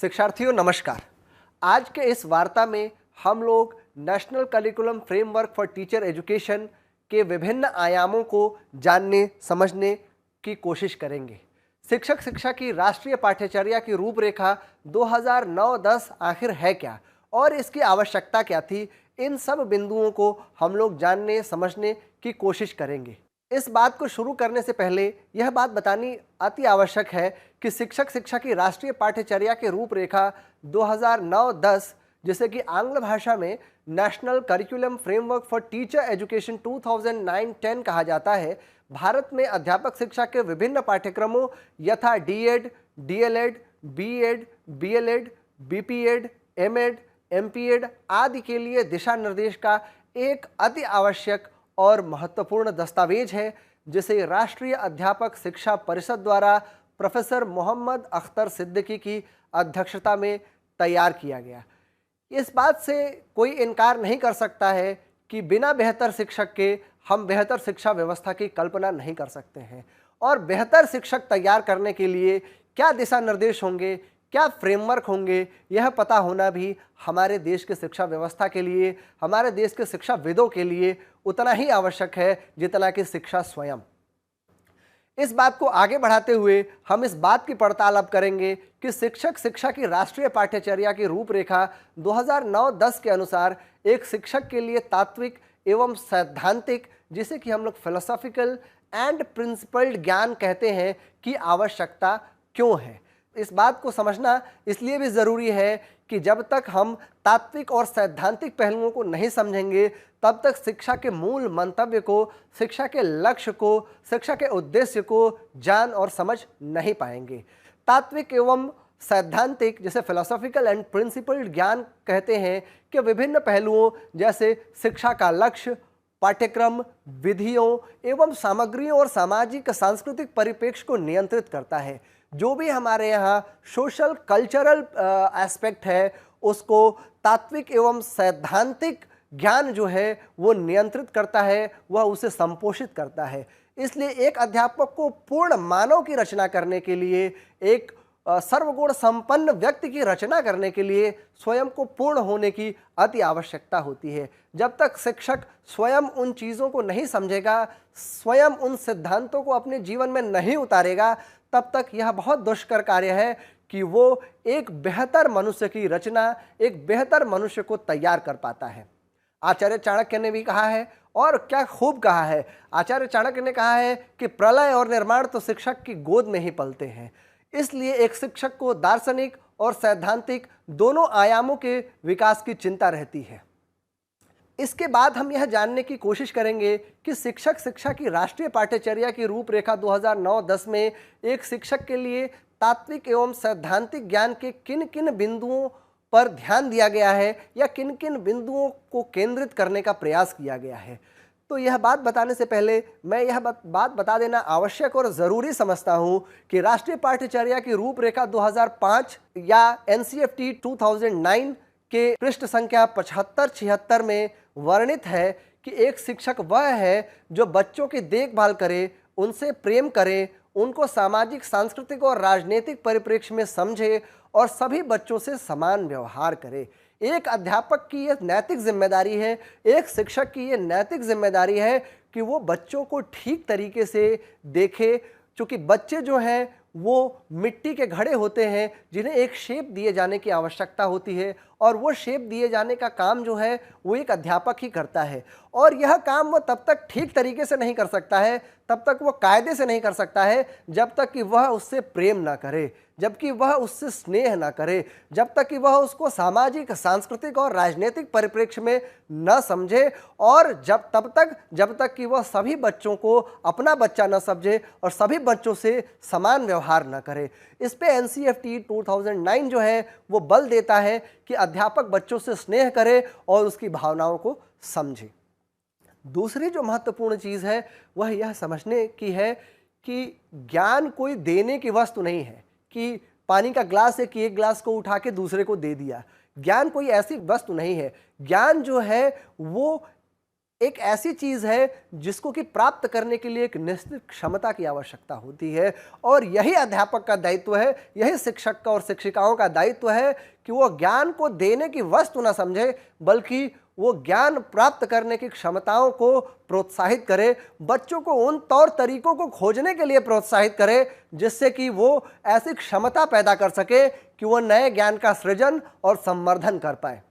शिक्षार्थियों नमस्कार। आज के इस वार्ता में हम लोग national curriculum framework for teacher education के विभिन्न आयामों को जानने समझने की कोशिश करेंगे। शिक्षक शिक्षा की राष्ट्रीय पाठ्यचर्या की रूपरेखा 2009-10 आखिर है क्या और इसकी आवश्यकता क्या थी, इन सब बिंदुओं को हम लोग जानने समझने की कोशिश करेंगे। इस बात को शुरू करने से पहले यह बात बतानी अति आवश्यक है कि शिक्षक शिक्षा की राष्ट्रीय पाठ्यचर्या की रूपरेखा 2009-10, जिसे कि आंग्ल भाषा में national curriculum framework for teacher education 2009-10 कहा जाता है, भारत में अध्यापक शिक्षा के विभिन्न पाठ्यक्रमों यथा DEd, DElEd, BEd, BElEd, BPEd, MEd, MPEd आदि के लिए दिशा निर्देश का एक अति आवश्यक और महत्वपूर्ण दस्तावेज है, जिसे राष्ट्रीय अध्यापक शिक्षा परिषद द्वारा प्रोफेसर मोहम्मद अख्तर सिद्दीकी की अध्यक्षता में तैयार किया गया। इस बात से कोई इनकार नहीं कर सकता है कि बिना बेहतर शिक्षक के हम बेहतर शिक्षा व्यवस्था की कल्पना नहीं कर सकते हैं, और बेहतर शिक्षक तैयार करने के लिए क्या दिशा निर्देश होंगे, क्या फ्रेमवर्क होंगे, यह पता होना भी हमारे देश के शिक्षा व्यवस्था के लिए, हमारे देश के शिक्षाविदों के लिए उतना ही आवश्यक है जितना कि शिक्षा स्वयं। इस बात को आगे बढ़ाते हुए हम इस बात की पड़ताल अब करेंगे कि शिक्षक शिक्षा की राष्ट्रीय पाठ्यचर्या की रूपरेखा 2009-10 के अनुसार एक शिक्षक के लिए तात्विक एवं सैद्धांतिक, जिसे कि हम लोग फिलोसॉफिकल एंड प्रिंसिपल्ड ज्ञान कहते हैं, की आवश्यकता क्यों है। इस बात को समझना इसलिए भी ज़रूरी है कि जब तक हम तात्विक और सैद्धांतिक पहलुओं को नहीं समझेंगे, तब तक शिक्षा के मूल मंतव्य को, शिक्षा के लक्ष्य को, शिक्षा के उद्देश्य को जान और समझ नहीं पाएंगे। तात्विक एवं सैद्धांतिक, जिसे फिलोसॉफिकल एंड प्रिंसिपल्ड ज्ञान कहते हैं, के विभिन्न पहलुओं जैसे शिक्षा का लक्ष्य, पाठ्यक्रम, विधियों एवं सामग्रियों और सामाजिक सांस्कृतिक परिप्रेक्ष्य को नियंत्रित करता है। जो भी हमारे यहाँ सोशल कल्चरल एस्पेक्ट है, उसको तात्विक एवं सैद्धांतिक ज्ञान जो है वो नियंत्रित करता है, वह उसे संपोषित करता है। इसलिए एक अध्यापक को पूर्ण मानव की रचना करने के लिए, एक सर्वगुण संपन्न व्यक्ति की रचना करने के लिए स्वयं को पूर्ण होने की अति आवश्यकता होती है। जब तक शिक्षक स्वयं उन चीज़ों को नहीं समझेगा, स्वयं उन सिद्धांतों को अपने जीवन में नहीं उतारेगा, तब तक यह बहुत दुष्कर कार्य है कि वो एक बेहतर मनुष्य की रचना, एक बेहतर मनुष्य को तैयार कर पाता है। आचार्य चाणक्य ने भी कहा है, और क्या खूब कहा है। आचार्य चाणक्य ने कहा है कि प्रलय और निर्माण तो शिक्षक की गोद में ही पलते हैं। इसलिए एक शिक्षक को दार्शनिक और सैद्धांतिक दोनों आयामों के विकास की चिंता रहती है। इसके बाद हम यह जानने की कोशिश करेंगे कि शिक्षक शिक्षा की राष्ट्रीय पाठ्यचर्या की रूपरेखा 2009-10 में एक शिक्षक के लिए तात्विक एवं सैद्धांतिक ज्ञान के किन किन बिंदुओं पर ध्यान दिया गया है, या किन किन बिंदुओं को केंद्रित करने का प्रयास किया गया है। तो यह बात बताने से पहले मैं यह बात बता देना आवश्यक और ज़रूरी समझता हूँ कि राष्ट्रीय पाठ्यचर्या की रूपरेखा 2005 या NCFT 2009 के पृष्ठ संख्या 75-76 में वर्णित है कि एक शिक्षक वह है जो बच्चों की देखभाल करे, उनसे प्रेम करे, उनको सामाजिक, सांस्कृतिक और राजनीतिक परिप्रेक्ष्य में समझे और सभी बच्चों से समान व्यवहार करे। एक अध्यापक की यह नैतिक जिम्मेदारी है, एक शिक्षक की यह नैतिक जिम्मेदारी है कि वो बच्चों को ठीक तरीके से देखे, क्योंकि बच्चे जो हैं वो मिट्टी के घड़े होते हैं जिन्हें एक शेप दिए जाने की आवश्यकता होती है, और वो शेप दिए जाने का काम जो है वो एक अध्यापक ही करता है। और यह काम वो तब तक ठीक तरीके से नहीं कर सकता है, तब तक वो कायदे से नहीं कर सकता है, जब तक कि वह उससे प्रेम ना करे, जबकि वह उससे स्नेह ना करे, जब तक कि वह उसको सामाजिक, सांस्कृतिक और राजनीतिक परिप्रेक्ष्य में न समझे, और जब तक कि वह सभी बच्चों को अपना बच्चा न समझे और सभी बच्चों से समान व्यवहार न करे। इस पे NCFT 2009 जो है वो बल देता है कि अध्यापक बच्चों से स्नेह करे और उसकी भावनाओं को समझे। दूसरी जो महत्वपूर्ण चीज़ है वह यह समझने की है कि ज्ञान कोई देने की वस्तु नहीं है कि पानी का ग्लास है कि एक ग्लास को उठा के दूसरे को दे दिया। ज्ञान कोई ऐसी वस्तु नहीं है। ज्ञान जो है वो एक ऐसी चीज़ है जिसको कि प्राप्त करने के लिए एक निश्चित क्षमता की आवश्यकता होती है, और यही अध्यापक का दायित्व है, यही शिक्षक का और शिक्षिकाओं का दायित्व है कि वो ज्ञान को देने की वस्तु न समझे, बल्कि वो ज्ञान प्राप्त करने की क्षमताओं को प्रोत्साहित करे, बच्चों को उन तौर तरीकों को खोजने के लिए प्रोत्साहित करे जिससे कि वो ऐसी क्षमता पैदा कर सके कि वो नए ज्ञान का सृजन और संवर्धन कर पाए।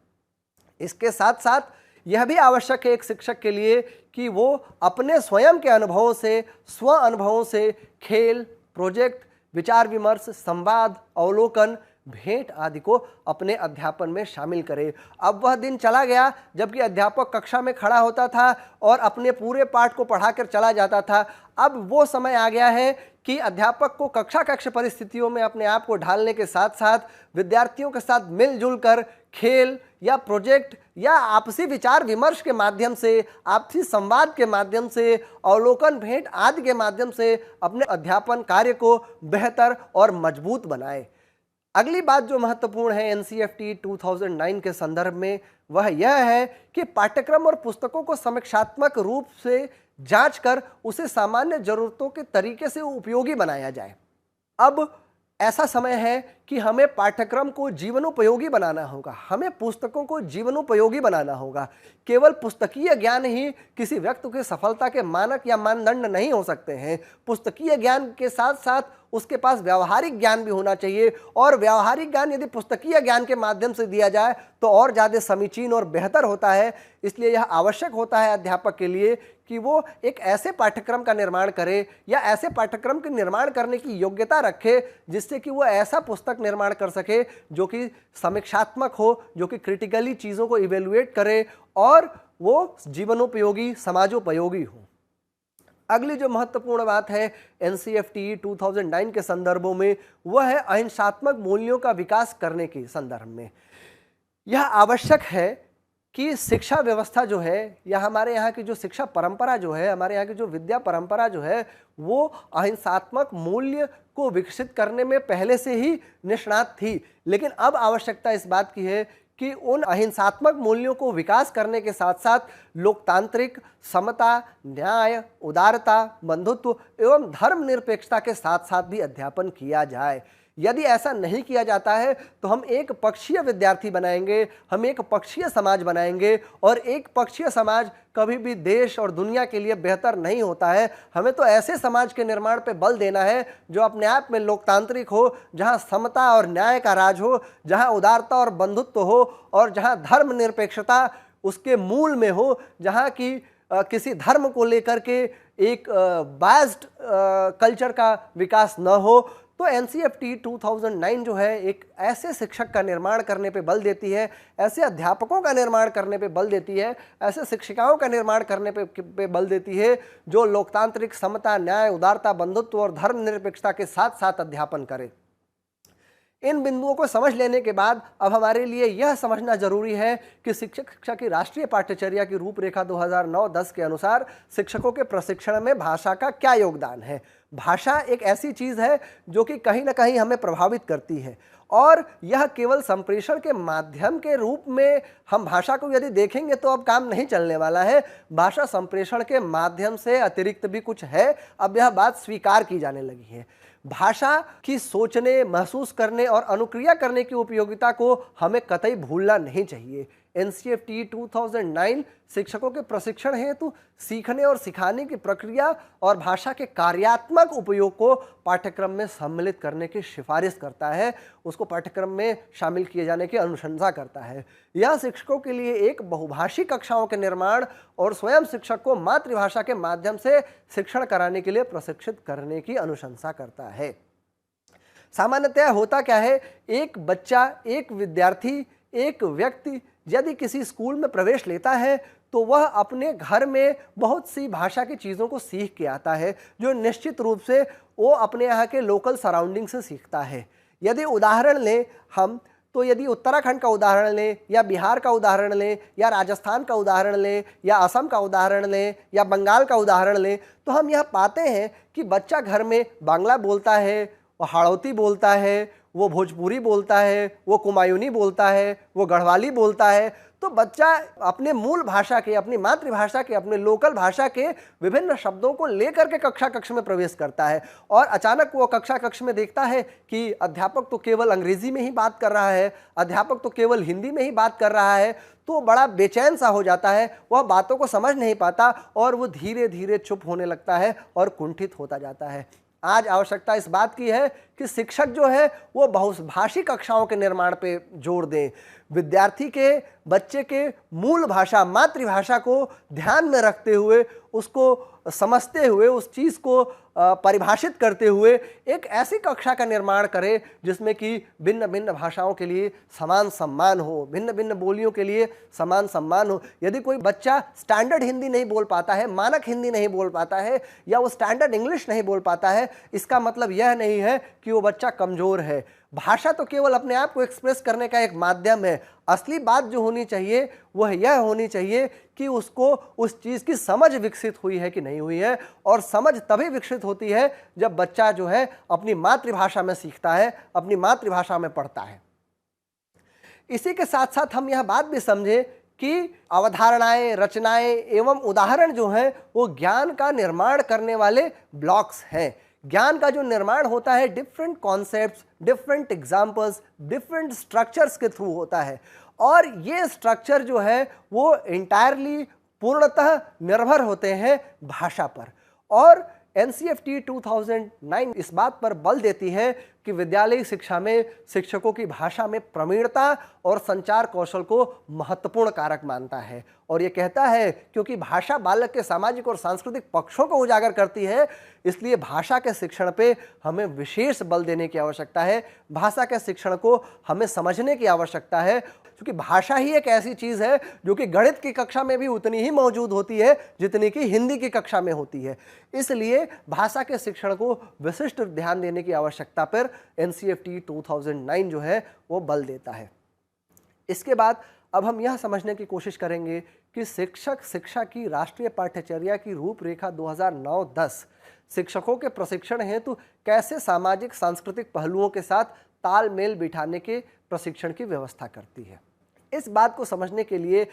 इसके साथ साथ यह भी आवश्यक है एक शिक्षक के लिए कि वो अपने स्वयं के अनुभवों से, स्व अनुभवों से खेल, प्रोजेक्ट, विचार विमर्श, संवाद, अवलोकन, भेंट आदि को अपने अध्यापन में शामिल करे। अब वह दिन चला गया जबकि अध्यापक कक्षा में खड़ा होता था और अपने पूरे पाठ को पढ़ाकर चला जाता था। अब वो समय आ गया है कि अध्यापक को कक्षा परिस्थितियों में अपने आप को ढालने के साथ साथ विद्यार्थियों के साथ मिलजुल कर खेल या प्रोजेक्ट या आपसी विचार विमर्श के माध्यम से, आपसी संवाद के माध्यम से, अवलोकन, भेंट आदि के माध्यम से अपने अध्यापन कार्य को बेहतर और मजबूत बनाए। अगली बात जो महत्वपूर्ण है एनसीईआरटी 2009 के संदर्भ में, वह यह है कि पाठ्यक्रम और पुस्तकों को समीक्षात्मक रूप से जांच कर उसे सामान्य जरूरतों के तरीके से उपयोगी बनाया जाए। अब ऐसा समय है कि हमें पाठ्यक्रम को जीवनोपयोगी बनाना होगा, हमें पुस्तकों को जीवनोपयोगी बनाना होगा। केवल पुस्तकीय ज्ञान ही किसी व्यक्ति की सफलता के मानक या मानदंड नहीं हो सकते हैं। पुस्तकीय ज्ञान के साथ साथ उसके पास व्यावहारिक ज्ञान भी होना चाहिए, और व्यावहारिक ज्ञान यदि पुस्तकीय ज्ञान के माध्यम से दिया जाए तो और ज़्यादा समीचीन और बेहतर होता है। इसलिए यह आवश्यक होता है अध्यापक के लिए कि वो एक ऐसे पाठ्यक्रम का निर्माण करे या ऐसे पाठ्यक्रम के निर्माण करने की योग्यता रखे जिससे कि वो ऐसा पुस्तक निर्माण कर सके जो कि समीक्षात्मक हो, जो कि क्रिटिकली चीज़ों को इवेल्युएट करे और वो जीवनोपयोगी, समाजोपयोगी हो। अगली जो महत्वपूर्ण बात है एनसीईआरटी 2009 के संदर्भों में, वह है अहिंसात्मक मूल्यों का विकास करने के संदर्भ में। यह आवश्यक है कि शिक्षा व्यवस्था जो है या हमारे यहाँ की जो शिक्षा परंपरा जो है, हमारे यहाँ की जो विद्या परंपरा जो है, वो अहिंसात्मक मूल्य को विकसित करने में पहले से ही निष्णात थी। लेकिन अब आवश्यकता इस बात की है कि उन अहिंसात्मक मूल्यों को विकास करने के साथ साथ लोकतांत्रिक, समता, न्याय, उदारता, बंधुत्व एवं धर्मनिरपेक्षता के साथ साथ भी अध्यापन किया जाए। यदि ऐसा नहीं किया जाता है तो हम एक पक्षीय विद्यार्थी बनाएंगे, हम एक पक्षीय समाज बनाएंगे, और एक पक्षीय समाज कभी भी देश और दुनिया के लिए बेहतर नहीं होता है। हमें तो ऐसे समाज के निर्माण पे बल देना है जो अपने आप में लोकतांत्रिक हो, जहां समता और न्याय का राज हो, जहां उदारता और बंधुत्व हो, और जहां धर्मनिरपेक्षता उसके मूल में हो, जहां की किसी धर्म को लेकर के एक बायस्ड कल्चर का विकास न हो। तो एनसीईआरटी 2009 जो है एक ऐसे शिक्षक का निर्माण करने पे बल देती है, ऐसे अध्यापकों का निर्माण करने पे बल देती है, ऐसे शिक्षिकाओं का निर्माण करने पे बल देती है जो लोकतांत्रिक, समता, न्याय, उदारता, बंधुत्व और धर्मनिरपेक्षता के साथ साथ अध्यापन करे। इन बिंदुओं को समझ लेने के बाद अब हमारे लिए यह समझना जरूरी है कि शिक्षक शिक्षा की राष्ट्रीय पाठ्यचर्या की रूपरेखा 2009-10 के अनुसार शिक्षकों के प्रशिक्षण में भाषा का क्या योगदान है। भाषा एक ऐसी चीज़ है जो कि कहीं ना कहीं हमें प्रभावित करती है, और यह केवल संप्रेषण के माध्यम के रूप में हम भाषा को यदि देखेंगे तो अब काम नहीं चलने वाला है। भाषा संप्रेषण के माध्यम से अतिरिक्त भी कुछ है, अब यह बात स्वीकार की जाने लगी है। भाषा की सोचने, महसूस करने और अनुक्रिया करने की उपयोगिता को हमें कतई भूलना नहीं चाहिए। एनसीईआरटी 2009 शिक्षकों के प्रशिक्षण हेतु सीखने और सिखाने की प्रक्रिया और भाषा के कार्यात्मक उपयोग को पाठ्यक्रम में सम्मिलित करने की सिफारिश करता है, उसको पाठ्यक्रम में शामिल किए जाने की अनुशंसा करता है। यह शिक्षकों के लिए एक बहुभाषी कक्षाओं के निर्माण और स्वयं शिक्षक को मातृभाषा के माध्यम से शिक्षण कराने के लिए प्रशिक्षित करने की अनुशंसा करता है। सामान्यतः होता क्या है, एक बच्चा, एक विद्यार्थी, एक व्यक्ति यदि किसी स्कूल में प्रवेश लेता है तो वह अपने घर में बहुत सी भाषा की चीज़ों को सीख के आता है, जो निश्चित रूप से वो अपने यहाँ के लोकल सराउंडिंग से सीखता है। यदि उदाहरण लें हम, तो यदि उत्तराखंड का उदाहरण लें या बिहार का उदाहरण लें या राजस्थान का उदाहरण लें या असम का उदाहरण लें या बंगाल का उदाहरण लें, तो हम यह पाते हैं कि बच्चा घर में बांग्ला बोलता है, वो हाड़ौती बोलता है, वो भोजपुरी बोलता है, वो कुमायूनी बोलता है, वो गढ़वाली बोलता है। तो बच्चा अपने मूल भाषा के, अपनी मातृभाषा के, अपने लोकल भाषा के विभिन्न शब्दों को लेकर के कक्षा कक्ष में प्रवेश करता है और अचानक वो कक्षा कक्ष में देखता है कि अध्यापक तो केवल अंग्रेजी में ही बात कर रहा है, अध्यापक तो केवल हिंदी में ही बात कर रहा है, तो बड़ा बेचैन सा हो जाता है, वह बातों को समझ नहीं पाता और वो धीरे धीरे चुप होने लगता है और कुंठित होता जाता है। आज आवश्यकता इस बात की है कि शिक्षक जो है वो बहुभाषी कक्षाओं के निर्माण पे जोर दें, विद्यार्थी के, बच्चे के मूल भाषा, मातृभाषा को ध्यान में रखते हुए, उसको समझते हुए, उस चीज़ को परिभाषित करते हुए एक ऐसी कक्षा का निर्माण करें जिसमें कि भिन्न भिन्न भाषाओं के लिए समान सम्मान हो, भिन्न भिन्न बोलियों के लिए समान सम्मान हो। यदि कोई बच्चा स्टैंडर्ड हिंदी नहीं बोल पाता है, मानक हिंदी नहीं बोल पाता है या वो स्टैंडर्ड इंग्लिश नहीं बोल पाता है, इसका मतलब यह नहीं है कि वो बच्चा कमज़ोर है। भाषा तो केवल अपने आप को एक्सप्रेस करने का एक माध्यम है। असली बात जो होनी चाहिए वह यह होनी चाहिए कि उसको उस चीज़ की समझ विकसित हुई है कि नहीं हुई है, और समझ तभी विकसित होती है जब बच्चा जो है अपनी मातृभाषा में सीखता है, अपनी मातृभाषा में पढ़ता है। इसी के साथ साथ हम यह बात भी समझें कि अवधारणाएं, रचनाएं एवं उदाहरण जो हैं वो ज्ञान का निर्माण करने वाले ब्लॉक्स हैं। ज्ञान का जो निर्माण होता है different concepts, different examples, different structures के थ्रू होता है, और ये स्ट्रक्चर जो है वो इंटायरली, पूर्णतः निर्भर होते हैं भाषा पर। और NCFT 2009 इस बात पर बल देती है कि विद्यालयी शिक्षा में शिक्षकों की भाषा में प्रवीणता और संचार कौशल को महत्वपूर्ण कारक मानता है, और ये कहता है क्योंकि भाषा बालक के सामाजिक और सांस्कृतिक पक्षों को उजागर करती है, इसलिए भाषा के शिक्षण पे हमें विशेष बल देने की आवश्यकता है। भाषा के शिक्षण को हमें समझने की आवश्यकता है, क्योंकि भाषा ही एक ऐसी चीज़ है जो कि गणित की कक्षा में भी उतनी ही मौजूद होती है जितनी कि हिंदी की कक्षा में होती है। इसलिए भाषा के शिक्षण को विशिष्ट ध्यान देने की आवश्यकता पर NCFT 2009 जो है वो बल देता है। इसके बाद अब हम यह समझने की कोशिश करेंगे कि शिक्षक शिक्षा की राष्ट्रीय पाठ्यचर्या की रूपरेखा 2009-10 शिक्षकों के प्रशिक्षण हेतु कैसे सामाजिक सांस्कृतिक पहलुओं के साथ तालमेल बिठाने के प्रशिक्षण की व्यवस्था करती है। इस बात को समझने के लिए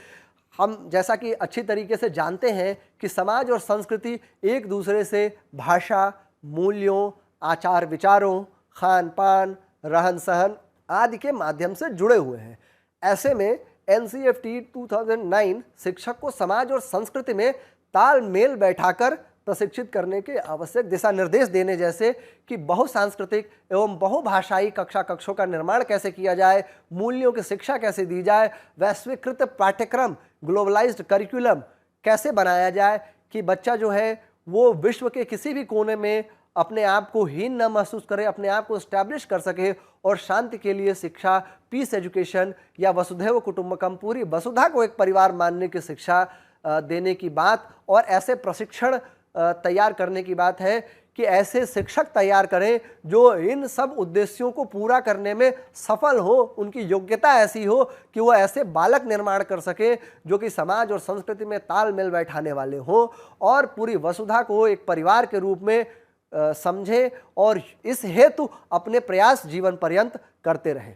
हम जैसा कि अच्छी तरीके से जानते हैं कि समाज और संस्कृति एक दूसरे से भाषा, मूल्यों, आचार विचारों, खान पान, रहन सहन आदि के माध्यम से जुड़े हुए हैं। ऐसे में NCFT 2009 शिक्षक को समाज और संस्कृति में तालमेल बैठाकर प्रशिक्षित करने के आवश्यक दिशा निर्देश देने जैसे कि बहुसांस्कृतिक एवं बहुभाषाई कक्षा कक्षों का निर्माण कैसे किया जाए, मूल्यों की शिक्षा कैसे दी जाए, वैश्वीकृत पाठ्यक्रम ग्लोबलाइज्ड करिकुलम कैसे बनाया जाए कि बच्चा जो है वो विश्व के किसी भी कोने में अपने आप को हीन न महसूस करे, अपने आप को स्टैब्लिश कर सके, और शांति के लिए शिक्षा, पीस एजुकेशन या वसुधैव कुटुंबकम, पूरी वसुधा को एक परिवार मानने की शिक्षा देने की बात, और ऐसे प्रशिक्षण तैयार करने की बात है कि ऐसे शिक्षक तैयार करें जो इन सब उद्देश्यों को पूरा करने में सफल हो, उनकी योग्यता ऐसी हो कि वो ऐसे बालक निर्माण कर सके जो कि समाज और संस्कृति में तालमेल बैठाने वाले हों और पूरी वसुधा को एक परिवार के रूप में समझे और इस हेतु अपने प्रयास जीवन पर्यंत करते रहें।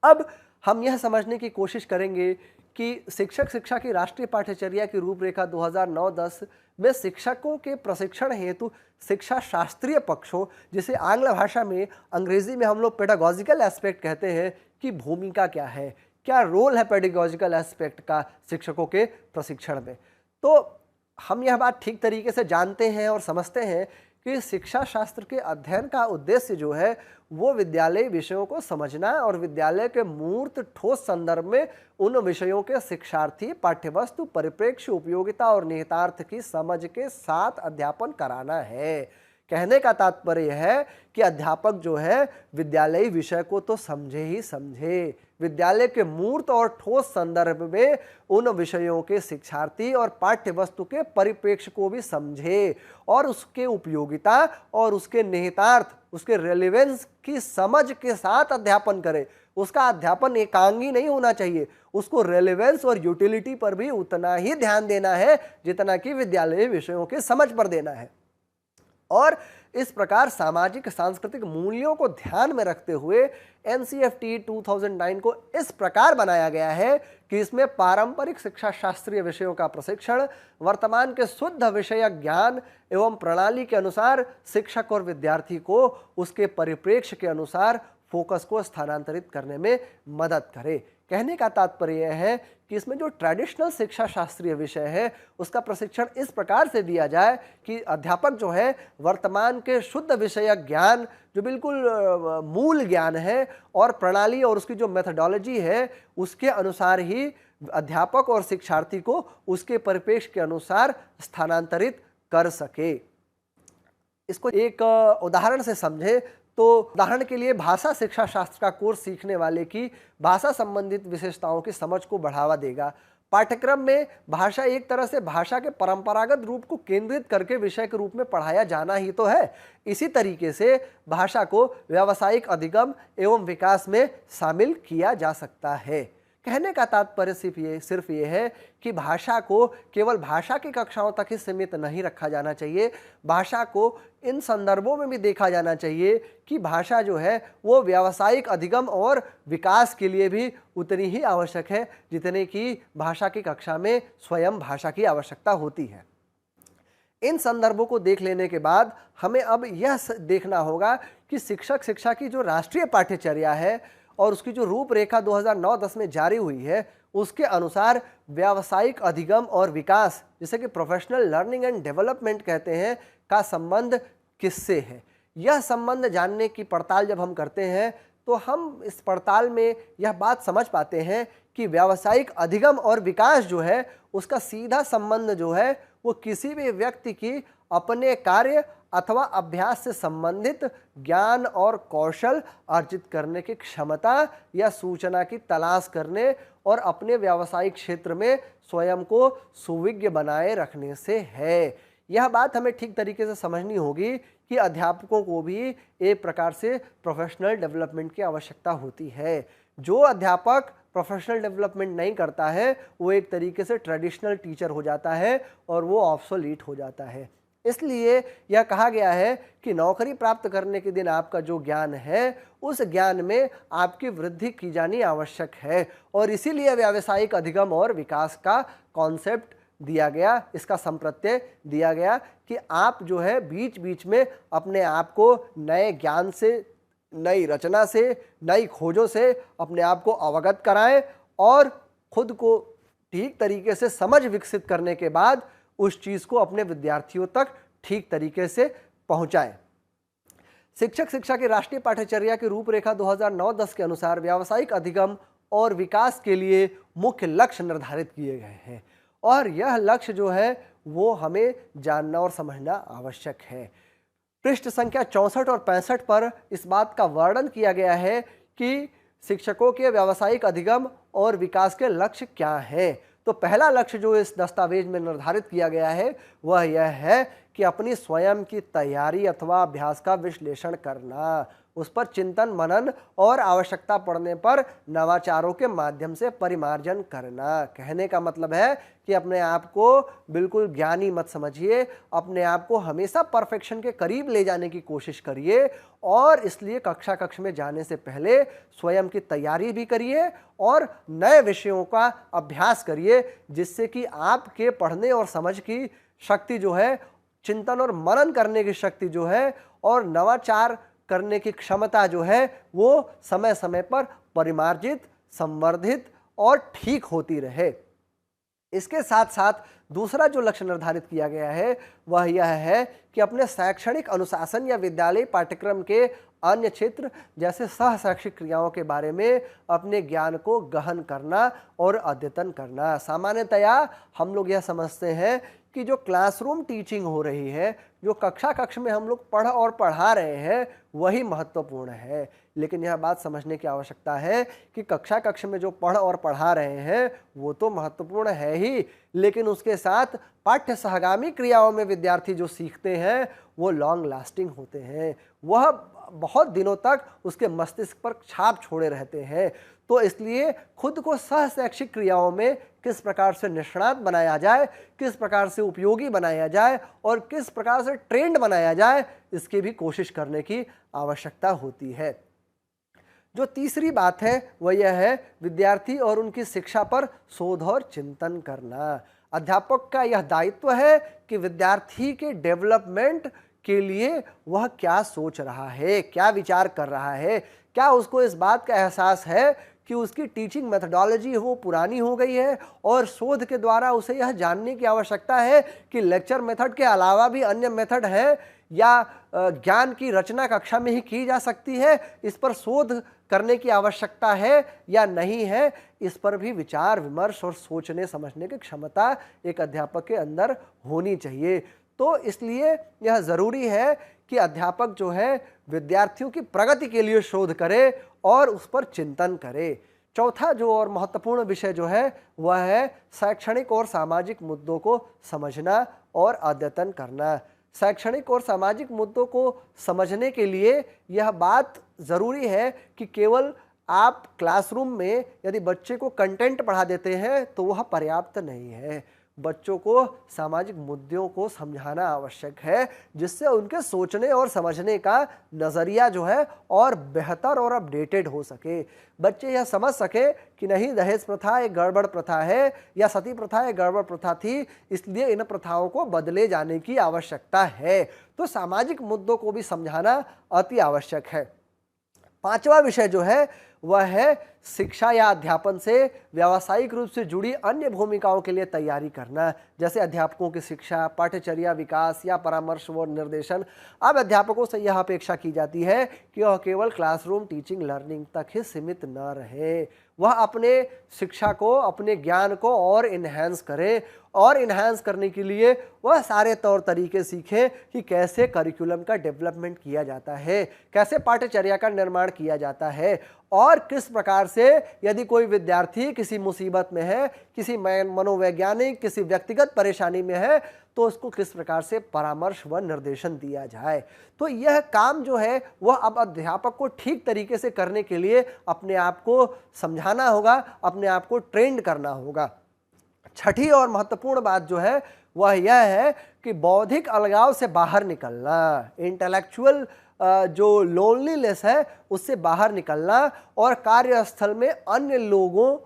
अब हम यह समझने की कोशिश करेंगे कि शिक्षक शिक्षा की राष्ट्रीय पाठ्यचर्या की रूपरेखा 2009-10 में शिक्षकों के प्रशिक्षण हेतु शिक्षा शास्त्रीय पक्षों, जिसे आंग्ल भाषा में, अंग्रेजी में हम लोग पेडागॉजिकल एस्पेक्ट कहते हैं, की भूमिका क्या है, क्या रोल है पेडागॉजिकल एस्पेक्ट का शिक्षकों के प्रशिक्षण में। तो हम यह बात ठीक तरीके से जानते हैं और समझते हैं कि शिक्षा शास्त्र के अध्ययन का उद्देश्य जो है वो विद्यालय विषयों को समझना और विद्यालय के मूर्त ठोस संदर्भ में उन विषयों के शिक्षार्थी, पाठ्यवस्तु, परिप्रेक्ष्य, उपयोगिता और निहितार्थ की समझ के साथ अध्यापन कराना है। कहने का तात्पर्य है कि अध्यापक जो है विद्यालयी विषय को तो समझे ही समझे, विद्यालय के मूर्त और ठोस संदर्भ में उन विषयों के शिक्षार्थी और पाठ्यवस्तु के परिप्रेक्ष्य को भी समझे और उसके उपयोगिता और उसके निहितार्थ, उसके रेलेवेंस की समझ के साथ अध्यापन करे। उसका अध्यापन एकांगी नहीं होना चाहिए, उसको रेलेवेंस और यूटिलिटी पर भी उतना ही ध्यान देना है जितना कि विद्यालय विषयों के समझ पर देना है। और इस प्रकार सामाजिक सांस्कृतिक मूल्यों को ध्यान में रखते हुए एनसीईआरटी 2009 को इस प्रकार बनाया गया है कि इसमें पारंपरिक शिक्षा शास्त्रीय विषयों का प्रशिक्षण, वर्तमान के शुद्ध विषय ज्ञान एवं प्रणाली के अनुसार शिक्षक और विद्यार्थी को उसके परिप्रेक्ष्य के अनुसार फोकस को स्थानांतरित करने में मदद करे। कहने का तात्पर्य यह है कि इसमें जो ट्रेडिशनल शिक्षा शास्त्रीय विषय है उसका प्रशिक्षण इस प्रकार से दिया जाए कि अध्यापक जो है वर्तमान के शुद्ध विषय ज्ञान जो बिल्कुल मूल ज्ञान है और प्रणाली और उसकी जो मेथोडोलॉजी है उसके अनुसार ही अध्यापक और शिक्षार्थी को उसके परिप्रेक्ष्य के अनुसार स्थानांतरित कर सके। इसको एक उदाहरण से समझे तो उदाहरण के लिए भाषा शिक्षा शास्त्र का कोर्स सीखने वाले की भाषा संबंधित विशेषताओं की समझ को बढ़ावा देगा। पाठ्यक्रम में भाषा एक तरह से भाषा के परंपरागत रूप को केंद्रित करके विषय के रूप में पढ़ाया जाना ही तो है। इसी तरीके से भाषा को व्यावसायिक अधिगम एवं विकास में शामिल किया जा सकता है। कहने का तात्पर्य सिर्फ ये है कि भाषा को केवल भाषा की कक्षाओं तक ही सीमित नहीं रखा जाना चाहिए। भाषा को इन संदर्भों में भी देखा जाना चाहिए कि भाषा जो है वो व्यावसायिक अधिगम और विकास के लिए भी उतनी ही आवश्यक है जितने की भाषा की कक्षा में स्वयं भाषा की आवश्यकता होती है। इन संदर्भों को देख लेने के बाद हमें अब यह देखना होगा कि शिक्षक शिक्षा की जो राष्ट्रीय पाठ्यचर्या है और उसकी जो रूपरेखा 2009-10 में जारी हुई है उसके अनुसार व्यावसायिक अधिगम और विकास जिसे कि प्रोफेशनल लर्निंग एंड डेवलपमेंट कहते हैं का संबंध किससे है। यह संबंध जानने की पड़ताल जब हम करते हैं तो हम इस पड़ताल में यह बात समझ पाते हैं कि व्यावसायिक अधिगम और विकास जो है उसका सीधा संबंध जो है वो किसी भी व्यक्ति की अपने कार्य अथवा अभ्यास से संबंधित ज्ञान और कौशल अर्जित करने की क्षमता या सूचना की तलाश करने और अपने व्यावसायिक क्षेत्र में स्वयं को सुविज्ञ बनाए रखने से है। यह बात हमें ठीक तरीके से समझनी होगी कि अध्यापकों को भी एक प्रकार से प्रोफेशनल डेवलपमेंट की आवश्यकता होती है। जो अध्यापक प्रोफेशनल डेवलपमेंट नहीं करता है वो एक तरीके से ट्रेडिशनल टीचर हो जाता है और वो ऑब्सोलीट हो जाता है। इसलिए यह कहा गया है कि नौकरी प्राप्त करने के दिन आपका जो ज्ञान है उस ज्ञान में आपकी वृद्धि की जानी आवश्यक है और इसीलिए व्यावसायिक अधिगम और विकास का कॉन्सेप्ट दिया गया, इसका संप्रत्यय दिया गया कि आप जो है बीच बीच में अपने आप को नए ज्ञान से, नई रचना से, नई खोजों से अपने आप को अवगत कराएं और खुद को ठीक तरीके से समझ विकसित करने के बाद उस चीज़ को अपने विद्यार्थियों तक ठीक तरीके से पहुंचाएं। शिक्षक शिक्षा की राष्ट्रीय पाठ्यचर्या की रूपरेखा 2009-10 के अनुसार व्यावसायिक अधिगम और विकास के लिए मुख्य लक्ष्य निर्धारित किए गए हैं और यह लक्ष्य जो है वो हमें जानना और समझना आवश्यक है। पृष्ठ संख्या 64 और 65 पर इस बात का वर्णन किया गया है कि शिक्षकों के व्यावसायिक अधिगम और विकास के लक्ष्य क्या हैं। तो पहला लक्ष्य जो इस दस्तावेज में निर्धारित किया गया है वह यह है कि अपनी स्वयं की तैयारी अथवा अभ्यास का विश्लेषण करना, उस पर चिंतन मनन और आवश्यकता पड़ने पर नवाचारों के माध्यम से परिमार्जन करना। कहने का मतलब है कि अपने आप को बिल्कुल ज्ञानी मत समझिए, अपने आप को हमेशा परफेक्शन के करीब ले जाने की कोशिश करिए और इसलिए कक्षा कक्ष में जाने से पहले स्वयं की तैयारी भी करिए और नए विषयों का अभ्यास करिए जिससे कि आपके पढ़ने और समझ की शक्ति जो है, चिंतन और मनन करने की शक्ति जो है और नवाचार करने की क्षमता जो है वो समय समय पर परिमार्जित, संवर्धित और ठीक होती रहे। इसके साथ साथ दूसरा जो लक्ष्य निर्धारित किया गया है वह यह है कि अपने शैक्षणिक अनुशासन या विद्यालय पाठ्यक्रम के अन्य क्षेत्र जैसे सह शैक्षिक क्रियाओं के बारे में अपने ज्ञान को गहन करना और अद्यतन करना। सामान्यतया हम लोग यह समझते हैं कि जो क्लासरूम टीचिंग हो रही है, जो कक्षा कक्ष में हम लोग पढ़ और पढ़ा रहे हैं वही महत्वपूर्ण है, लेकिन यह बात समझने की आवश्यकता है कि कक्षा कक्ष में जो पढ़ और पढ़ा रहे हैं वो तो महत्वपूर्ण है ही, लेकिन उसके साथ पाठ्य सहगामी क्रियाओं में विद्यार्थी जो सीखते हैं वो लॉन्ग लास्टिंग होते हैं, वह बहुत दिनों तक उसके मस्तिष्क पर छाप छोड़े रहते हैं। तो इसलिए खुद को सह शैक्षिक क्रियाओं में किस प्रकार से निष्णात बनाया जाए, किस प्रकार से उपयोगी बनाया जाए और किस प्रकार से ट्रेंड बनाया जाए, इसकी भी कोशिश करने की आवश्यकता होती है। जो तीसरी बात है वह यह है विद्यार्थी और उनकी शिक्षा पर शोध और चिंतन करना। अध्यापक का यह दायित्व है कि विद्यार्थी के डेवलपमेंट के लिए वह क्या सोच रहा है, क्या विचार कर रहा है, क्या उसको इस बात का एहसास है कि उसकी टीचिंग मेथडोलॉजी वो पुरानी हो गई है और शोध के द्वारा उसे यह जानने की आवश्यकता है कि लेक्चर मेथड के अलावा भी अन्य मेथड हैं या ज्ञान की रचना कक्षा में ही की जा सकती है, इस पर शोध करने की आवश्यकता है या नहीं है, इस पर भी विचार विमर्श और सोचने समझने की क्षमता एक अध्यापक के अंदर होनी चाहिए। तो इसलिए यह ज़रूरी है कि अध्यापक जो है विद्यार्थियों की प्रगति के लिए शोध करे और उस पर चिंतन करे। चौथा जो और महत्वपूर्ण विषय जो है वह है शैक्षणिक और सामाजिक मुद्दों को समझना और अद्यतन करना। शैक्षणिक और सामाजिक मुद्दों को समझने के लिए यह बात ज़रूरी है कि केवल आप क्लासरूम में यदि बच्चे को कंटेंट पढ़ा देते हैं तो वह पर्याप्त नहीं है। बच्चों को सामाजिक मुद्दों को समझाना आवश्यक है जिससे उनके सोचने और समझने का नज़रिया जो है और बेहतर और अपडेटेड हो सके। बच्चे यह समझ सके कि नहीं दहेज प्रथा एक गड़बड़ प्रथा है या सती प्रथा एक गड़बड़ प्रथा थी, इसलिए इन प्रथाओं को बदले जाने की आवश्यकता है। तो सामाजिक मुद्दों को भी समझाना अति आवश्यक है। पांचवा विषय जो है वह है शिक्षा या अध्यापन से व्यावसायिक रूप से जुड़ी अन्य भूमिकाओं के लिए तैयारी करना, जैसे अध्यापकों की शिक्षा, पाठ्यचर्या विकास या परामर्श व निर्देशन। अब अध्यापकों से यह अपेक्षा की जाती है कि वह केवल क्लासरूम टीचिंग लर्निंग तक ही सीमित न रहे, वह अपने शिक्षा को, अपने ज्ञान को और इन्हेंस करे और इन्हेंस करने के लिए वह सारे तौर तरीके सीखें कि कैसे करिकुलम का डेवलपमेंट किया जाता है, कैसे पाठ्यचर्या का निर्माण किया जाता है और किस प्रकार से यदि कोई विद्यार्थी किसी मुसीबत में है, किसी मनोवैज्ञानिक, किसी व्यक्तिगत परेशानी में है, तो उसको किस प्रकार से परामर्श व निर्देशन दिया जाए। तो यह काम जो है वह अब अध्यापक को ठीक तरीके से करने के लिए अपने आप को समझाना होगा, अपने आप को ट्रेंड करना होगा। छठी और महत्वपूर्ण बात जो है वह यह है कि बौद्धिक अलगाव से बाहर निकलना, इंटेलेक्चुअल जो लोनलीनेस है उससे बाहर निकलना और कार्यस्थल में अन्य लोगों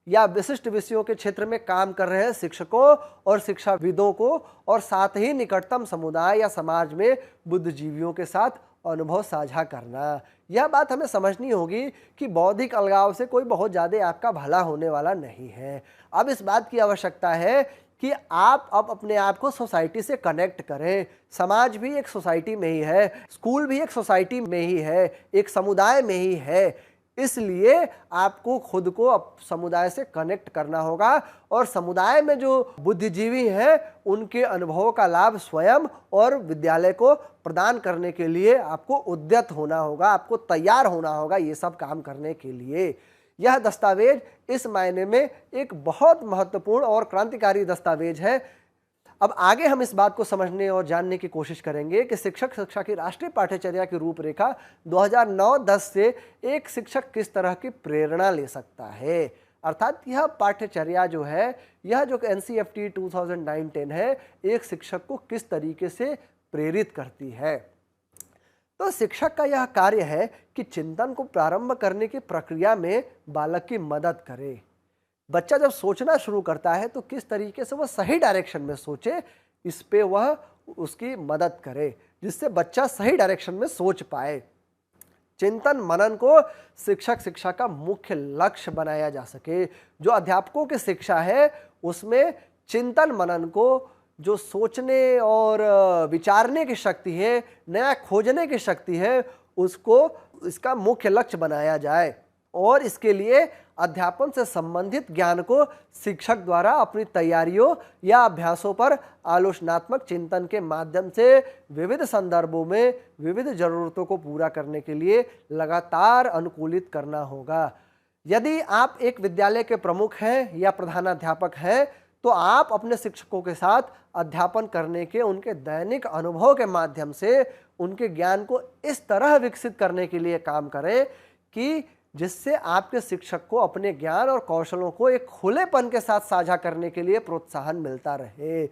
या विशिष्ट विषयों के क्षेत्र में काम कर रहे शिक्षकों और शिक्षाविदों को और साथ ही निकटतम समुदाय या समाज में बुद्धिजीवियों के साथ अनुभव साझा करना। यह बात हमें समझनी होगी कि बौद्धिक अलगाव से कोई बहुत ज़्यादा आपका भला होने वाला नहीं है। अब इस बात की आवश्यकता है कि आप अब अपने आप को सोसाइटी से कनेक्ट करें। समाज भी एक सोसाइटी में ही है, स्कूल भी एक सोसाइटी में ही है, एक समुदाय में ही है। इसलिए आपको खुद को समुदाय से कनेक्ट करना होगा और समुदाय में जो बुद्धिजीवी हैं उनके अनुभवों का लाभ स्वयं और विद्यालय को प्रदान करने के लिए आपको उद्यत होना होगा, आपको तैयार होना होगा ये सब काम करने के लिए। यह दस्तावेज इस मायने में एक बहुत महत्वपूर्ण और क्रांतिकारी दस्तावेज है। अब आगे हम इस बात को समझने और जानने की कोशिश करेंगे कि शिक्षक शिक्षा की राष्ट्रीय पाठ्यचर्या की रूपरेखा 2009-10 से एक शिक्षक किस तरह की प्रेरणा ले सकता है। अर्थात यह पाठ्यचर्या जो है, यह जो NCFT 2009-10 है, एक शिक्षक को किस तरीके से प्रेरित करती है। तो शिक्षक का यह कार्य है कि चिंतन को प्रारंभ करने की प्रक्रिया में बालक की मदद करे। बच्चा जब सोचना शुरू करता है तो किस तरीके से वह सही डायरेक्शन में सोचे, इस पे वह उसकी मदद करे जिससे बच्चा सही डायरेक्शन में सोच पाए। चिंतन मनन को शिक्षक शिक्षा का मुख्य लक्ष्य बनाया जा सके। जो अध्यापकों की शिक्षा है उसमें चिंतन मनन को, जो सोचने और विचारने की शक्ति है, नया खोजने की शक्ति है, उसको इसका मुख्य लक्ष्य बनाया जाए और इसके लिए अध्यापन से संबंधित ज्ञान को शिक्षक द्वारा अपनी तैयारियों या अभ्यासों पर आलोचनात्मक चिंतन के माध्यम से विविध संदर्भों में विविध जरूरतों को पूरा करने के लिए लगातार अनुकूलित करना होगा। यदि आप एक विद्यालय के प्रमुख हैं या प्रधानाध्यापक हैं तो आप अपने शिक्षकों के साथ अध्यापन करने के उनके दैनिक अनुभव के माध्यम से उनके ज्ञान को इस तरह विकसित करने के लिए काम करें कि जिससे आपके शिक्षक को अपने ज्ञान और कौशलों को एक खुलेपन के साथ साझा करने के लिए प्रोत्साहन मिलता रहे।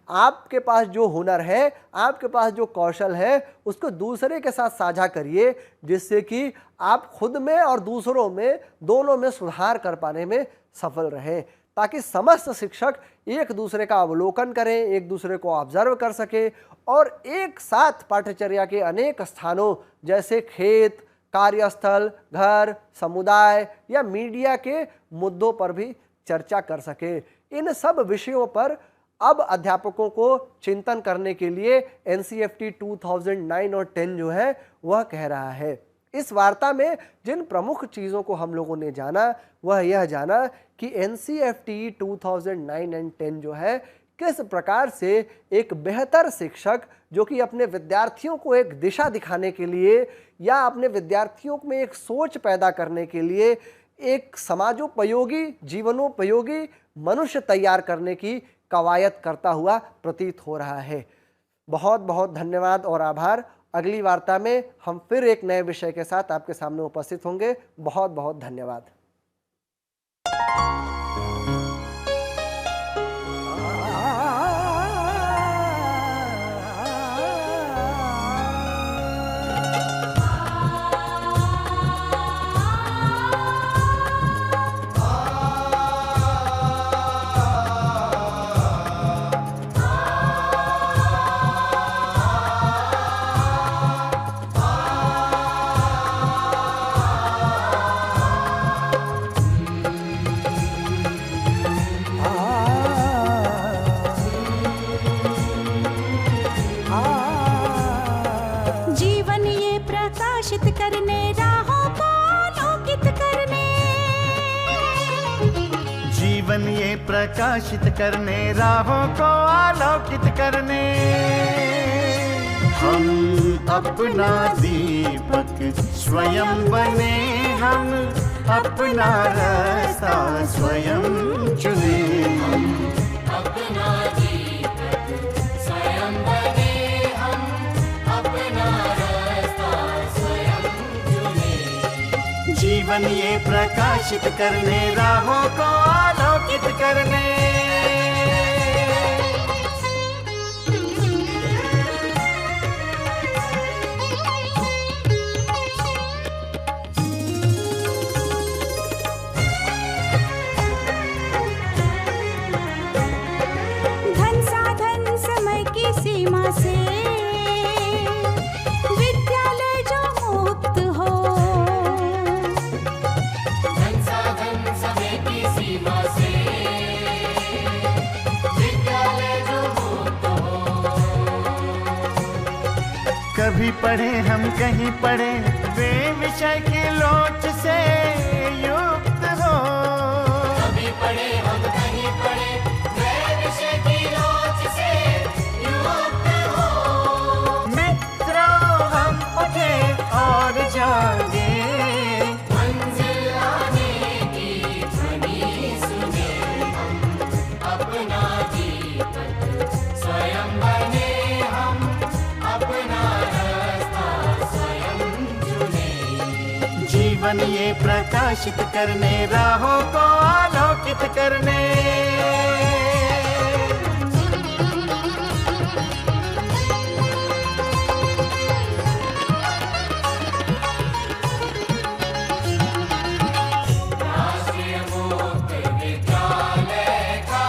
आपके पास जो हुनर है, आपके पास जो कौशल है, उसको दूसरे के साथ साझा करिए, जिससे कि आप खुद में और दूसरों में दोनों में सुधार कर पाने में सफल रहें, ताकि समस्त शिक्षक एक दूसरे का अवलोकन करें, एक दूसरे को ऑब्जर्व कर सके और एक साथ पाठ्यचर्या के अनेक स्थानों जैसे खेत, कार्यस्थल, घर, समुदाय या मीडिया के मुद्दों पर भी चर्चा कर सके। इन सब विषयों पर अब अध्यापकों को चिंतन करने के लिए NCFT 2009 और 10 जो है वह कह रहा है। इस वार्ता में जिन प्रमुख चीज़ों को हम लोगों ने जाना वह यह जाना कि NCFT 2009 एंड 10 जो है किस प्रकार से एक बेहतर शिक्षक जो कि अपने विद्यार्थियों को एक दिशा दिखाने के लिए या अपने विद्यार्थियों में एक सोच पैदा करने के लिए एक समाजोपयोगी, जीवनोपयोगी मनुष्य तैयार करने की कवायद करता हुआ प्रतीत हो रहा है। बहुत बहुत धन्यवाद और आभार। अगली वार्ता में हम फिर एक नए विषय के साथ आपके सामने उपस्थित होंगे। बहुत बहुत धन्यवाद। प्रकाशित करने राहों को आलोकित करने हम अपना दीपक स्वयं बने, हम अपना रास्ता स्वयं चुने। हम अपना दीपक स्वयं बने, हम अपना रास्ता स्वयं चुने। जीवन ये प्रकाशित करने राहों को आलोकित करने। धन साधन समय की सीमा से विद्यालय जो मुक्त हो, धन साधन समय की सीमा से विद्यालय जो मुक्त हो। कभी पढ़े हम कहीं पढ़े वे विषय की लोच से युक्त हो। कभी पढ़े हम कहीं पढ़े वे विषय की लोच से युक्त हो। मित्रों हम उठे और जागे, मंजिल आने की ध्वनि सुने। हम अपना दीपक स्वयं बने, हम अपना रास्ता स्वयं चुने। जीवन ये प्रकाशित करने राहों को आलोकित करने। राष्ट्रीय मुक्त विद्यालय का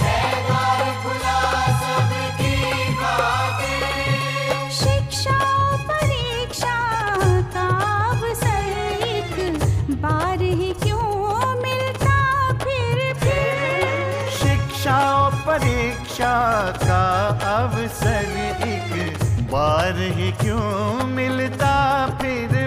है द्वार खुला सबकी खातिर। शिक्षा परीक्षा का अवसर एक बार ही क्यों मिलता फिर। शिक्षा और परीक्षा का अवसर एक बार ही क्यों मिलता फिर